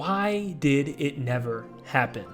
why did it never happen?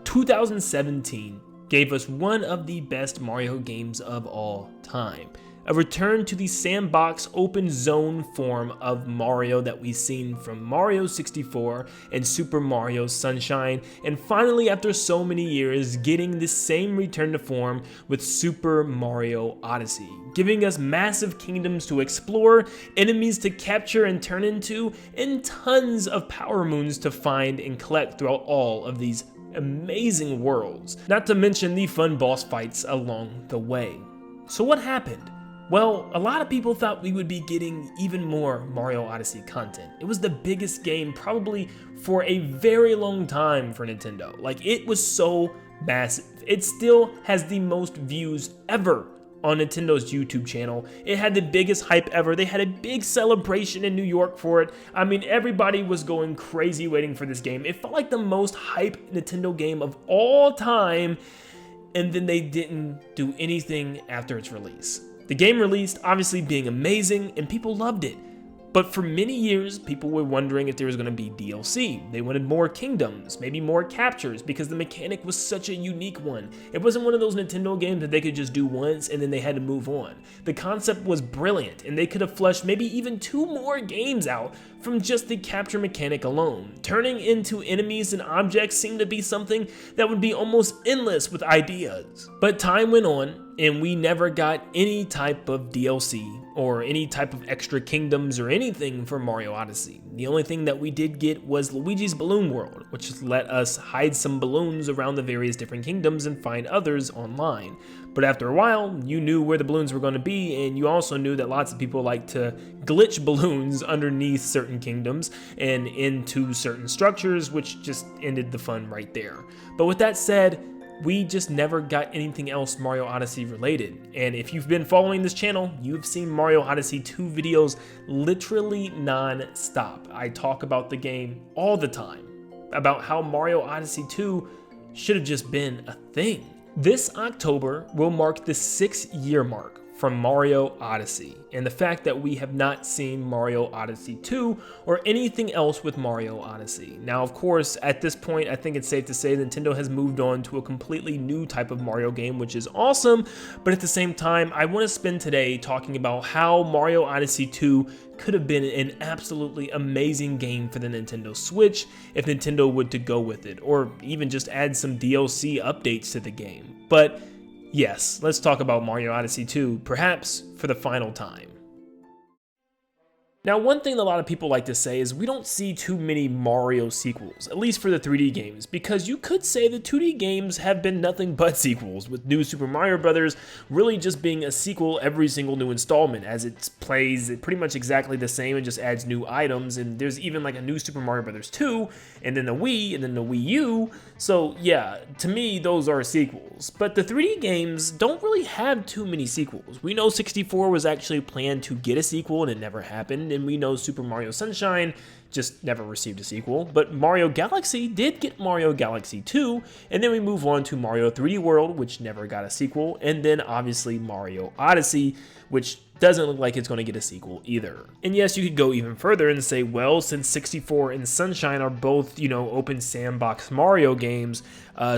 2017 gave us one of the best Mario games of all time. A return to the sandbox open zone form of Mario that we've seen from Mario 64 and Super Mario Sunshine, and finally after so many years getting the same return to form with Super Mario Odyssey, giving us massive kingdoms to explore, enemies to capture and turn into, and tons of power moons to find and collect throughout all of these amazing worlds, not to mention the fun boss fights along the way. So what happened? Well, a lot of people thought we would be getting even more Mario Odyssey content. It was the biggest game probably for a very long time for Nintendo. Like, it was so massive. It still has the most views ever on Nintendo's YouTube channel. It had the biggest hype ever. They had a big celebration in New York for it. I mean, everybody was going crazy waiting for this game. It felt like the most hyped Nintendo game of all time, and then they didn't do anything after its release. The game released, obviously being amazing, and people loved it. But for many years, people were wondering if there was going to be DLC. They wanted more kingdoms, maybe more captures, because the mechanic was such a unique one. It wasn't one of those Nintendo games that they could just do once and then they had to move on. The concept was brilliant, and they could have fleshed maybe even 2 more games out from just the capture mechanic alone. Turning into enemies and objects seemed to be something that would be almost endless with ideas. But time went on, and we never got any type of DLC or any type of extra kingdoms or anything for Mario Odyssey. The only thing that we did get was Luigi's Balloon World, which let us hide some balloons around the various different kingdoms and find others online. But after a while, you knew where the balloons were going to be, and you also knew that lots of people like to glitch balloons underneath certain kingdoms and into certain structures, which just ended the fun right there. But with that said, we just never got anything else Mario Odyssey related. And if you've been following this channel, you've seen Mario Odyssey 2 videos literally non-stop. I talk about the game all the time, about how Mario Odyssey 2 should have just been a thing. This October will mark the 6-year mark from Mario Odyssey, and the fact that we have not seen Mario Odyssey 2 or anything else with Mario Odyssey. Now, of course, at this point, I think it's safe to say Nintendo has moved on to a completely new type of Mario game, which is awesome, but at the same time, I want to spend today talking about how Mario Odyssey 2 could have been an absolutely amazing game for the Nintendo Switch if Nintendo would to go with it, or even just add some DLC updates to the game. But yes, let's talk about Mario Odyssey 2, perhaps for the final time. Now, one thing that a lot of people like to say is we don't see too many Mario sequels, at least for the 3D games, because you could say the 2D games have been nothing but sequels, with New Super Mario Bros. Really just being a sequel every single new installment, as it plays pretty much exactly the same and just adds new items, and there's even like a New Super Mario Bros. 2, and then the Wii, and then the Wii U, so yeah, to me, those are sequels. But the 3D games don't really have too many sequels. We know 64 was actually planned to get a sequel, and it never happened, and we know Super Mario Sunshine just never received a sequel, but Mario Galaxy did get Mario Galaxy 2, and then we move on to Mario 3D World, which never got a sequel, and then obviously Mario Odyssey, which doesn't look like it's going to get a sequel either. And yes, you could go even further and say, well, since 64 and Sunshine are both, open sandbox Mario games,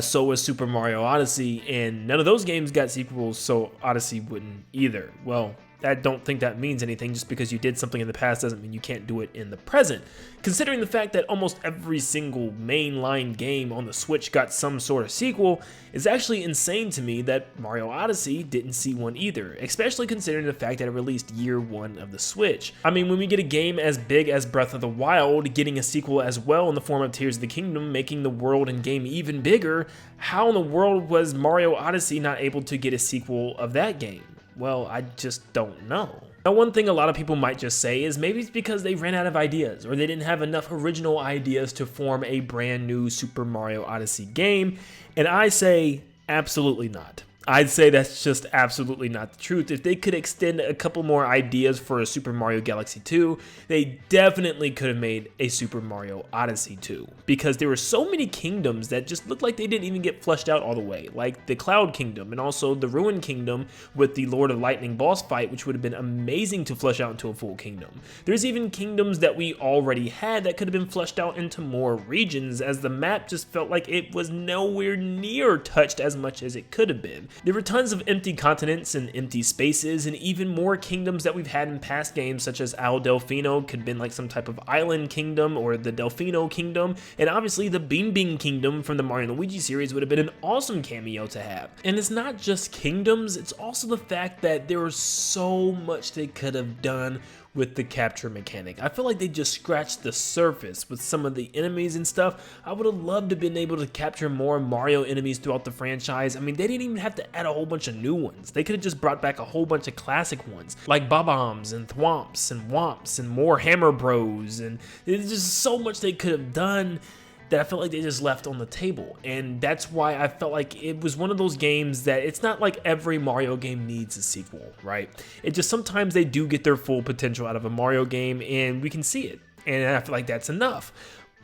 so is Super Mario Odyssey, and none of those games got sequels, so Odyssey wouldn't either. Well, I don't think that means anything. Just because you did something in the past doesn't mean you can't do it in the present. Considering the fact that almost every single mainline game on the Switch got some sort of sequel, it's actually insane to me that Mario Odyssey didn't see one either, especially considering the fact that it released year 1 of the Switch. I mean, when we get a game as big as Breath of the Wild getting a sequel as well in the form of Tears of the Kingdom, making the world and game even bigger, how in the world was Mario Odyssey not able to get a sequel of that game? Well, I just don't know. Now, one thing a lot of people might just say is maybe it's because they ran out of ideas, or they didn't have enough original ideas to form a brand new Super Mario Odyssey game, and I say absolutely not. I'd say that's just absolutely not the truth. If they could extend a couple more ideas for a Super Mario Galaxy 2, they definitely could have made a Super Mario Odyssey 2, because there were so many kingdoms that just looked like they didn't even get fleshed out all the way, like the Cloud Kingdom and also the Ruin Kingdom with the Lord of Lightning boss fight, which would have been amazing to flesh out into a full kingdom. There's even kingdoms that we already had that could have been fleshed out into more regions, as the map just felt like it was nowhere near touched as much as it could have been. There were tons of empty continents and empty spaces, and even more kingdoms that we've had in past games, such as Al Delfino could have been like some type of island kingdom, or the Delfino Kingdom, and obviously the Bean Bean Kingdom from the Mario & Luigi series would have been an awesome cameo to have. And it's not just kingdoms, it's also the fact that there was so much they could have done with the capture mechanic. I feel like they just scratched the surface with some of the enemies and stuff. I would have loved to have been able to capture more Mario enemies throughout the franchise. I mean, they didn't even have to add a whole bunch of new ones. They could have just brought back a whole bunch of classic ones, like Bob-ombs and Thwomps and Womps and more Hammer Bros, and there's just so much they could have done that I felt like they just left on the table. And that's why I felt like it was one of those games that it's not like every Mario game needs a sequel, right? It just sometimes they do get their full potential out of a Mario game and we can see it. And I feel like that's enough.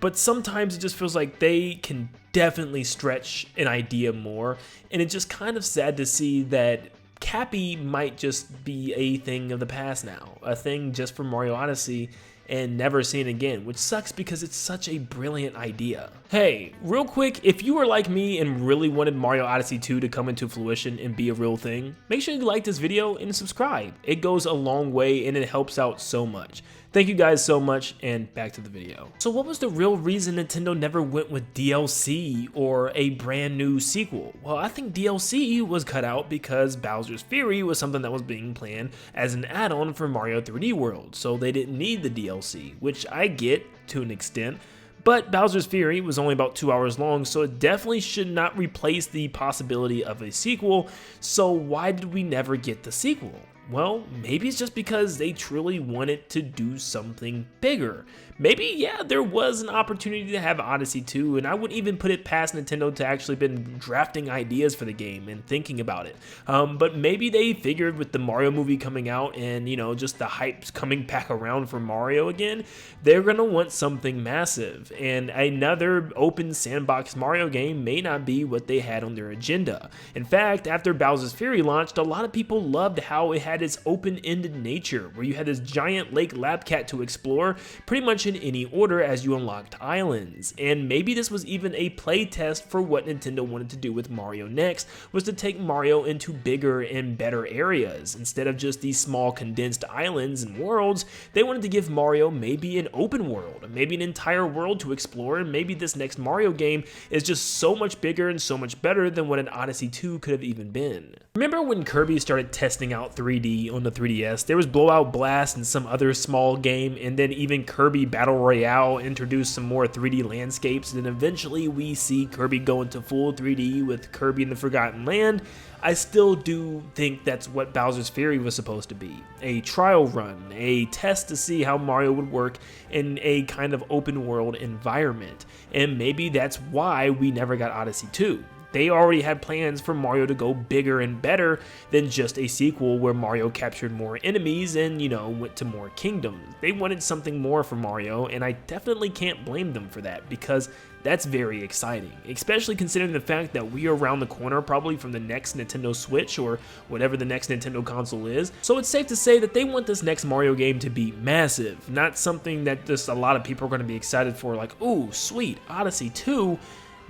But sometimes it just feels like they can definitely stretch an idea more. And it's just kind of sad to see that Cappy might just be a thing of the past now, a thing just for Mario Odyssey, and never seen again, which sucks because it's such a brilliant idea. Hey, real quick, if you were like me and really wanted Mario Odyssey 2 to come into fruition and be a real thing, make sure you like this video and subscribe. It goes a long way and it helps out so much. Thank you guys so much, and back to the video. So what was the real reason Nintendo never went with DLC or a brand new sequel? Well, I think DLC was cut out because Bowser's Fury was something that was being planned as an add-on for Mario 3D World, so they didn't need the DLC, which I get to an extent. But Bowser's Fury was only about 2 hours long, so it definitely should not replace the possibility of a sequel. So why did we never get the sequel? Well, maybe it's just because they truly wanted to do something bigger. Maybe, yeah, there was an opportunity to have Odyssey 2, and I wouldn't even put it past Nintendo to actually been drafting ideas for the game and thinking about it. But maybe they figured with the Mario movie coming out and, you know, just the hype coming back around for Mario again, they're gonna want something massive. And another open sandbox Mario game may not be what they had on their agenda. In fact, after Bowser's Fury launched, a lot of people loved how it had its open-ended nature, where you had this giant lake lab cat to explore pretty much in any order as you unlocked islands. And maybe this was even a play test for what Nintendo wanted to do with Mario next, was to take Mario into bigger and better areas. Instead of just these small condensed islands and worlds, they wanted to give Mario maybe an open world, maybe an entire world to explore, and maybe this next Mario game is just so much bigger and so much better than what an Odyssey 2 could have even been. Remember when Kirby started testing out 3D on the 3DS? There was Blowout Blast and some other small game, and then even Kirby Battle Royale introduced some more 3D landscapes, and then eventually we see Kirby go into full 3D with Kirby in the Forgotten Land. I still do think that's what Bowser's Fury was supposed to be. A trial run, a test to see how Mario would work in a kind of open world environment. And maybe that's why we never got Odyssey 2. They already had plans for Mario to go bigger and better than just a sequel where Mario captured more enemies and, you know, went to more kingdoms. They wanted something more for Mario, and I definitely can't blame them for that, because that's very exciting, especially considering the fact that we are around the corner probably from the next Nintendo Switch or whatever the next Nintendo console is. So it's safe to say that they want this next Mario game to be massive, not something that just a lot of people are going to be excited for, like, ooh, sweet, Odyssey 2.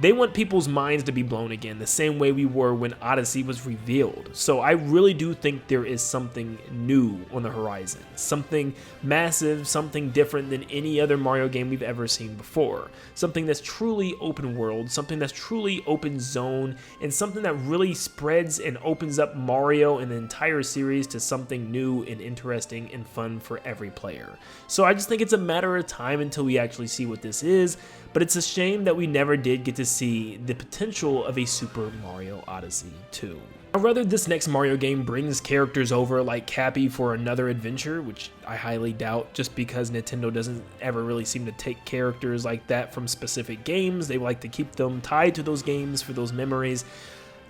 They want people's minds to be blown again, the same way we were when Odyssey was revealed. So I really do think there is something new on the horizon. Something massive, something different than any other Mario game we've ever seen before. Something that's truly open world, something that's truly open zone, and something that really spreads and opens up Mario and the entire series to something new and interesting and fun for every player. So I just think it's a matter of time until we actually see what this is, but it's a shame that we never did get to see the potential of a Super Mario Odyssey 2. I'd rather this next Mario game brings characters over like Cappy for another adventure, which I highly doubt, just because Nintendo doesn't ever really seem to take characters like that from specific games. They like to keep them tied to those games for those memories.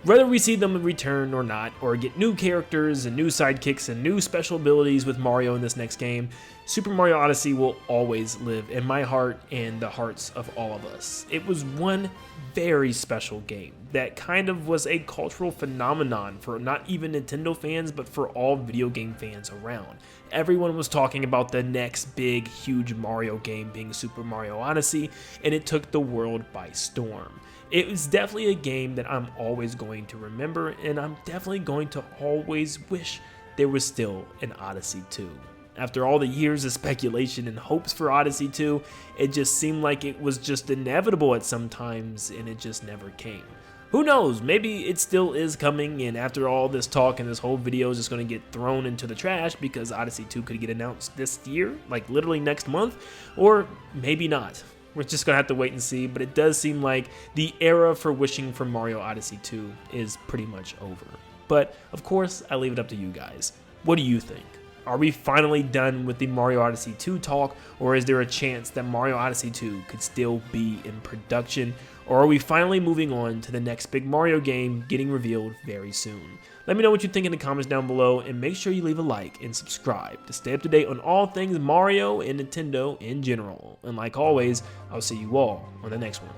Whether we see them return or not, or get new characters and new sidekicks and new special abilities with Mario in this next game, Super Mario Odyssey will always live in my heart and the hearts of all of us. It was one very special game that kind of was a cultural phenomenon for not even Nintendo fans, but for all video game fans around. Everyone was talking about the next big, huge Mario game being Super Mario Odyssey, and it took the world by storm. It was definitely a game that I'm always going to remember, and I'm definitely going to always wish there was still an Odyssey 2. After all the years of speculation and hopes for Odyssey 2, it just seemed like it was just inevitable at some times, and it just never came. Who knows, maybe it still is coming, and after all this talk and this whole video is just going to get thrown into the trash because Odyssey 2 could get announced this year, like literally next month, or maybe not. We're just going to have to wait and see, but it does seem like the era for wishing for Mario Odyssey 2 is pretty much over. But, of course, I leave it up to you guys. What do you think? Are we finally done with the Mario Odyssey 2 talk, or is there a chance that Mario Odyssey 2 could still be in production? Or are we finally moving on to the next big Mario game getting revealed very soon? Let me know what you think in the comments down below, and make sure you leave a like and subscribe to stay up to date on all things Mario and Nintendo in general. And like always, I'll see you all on the next one.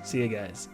See you guys.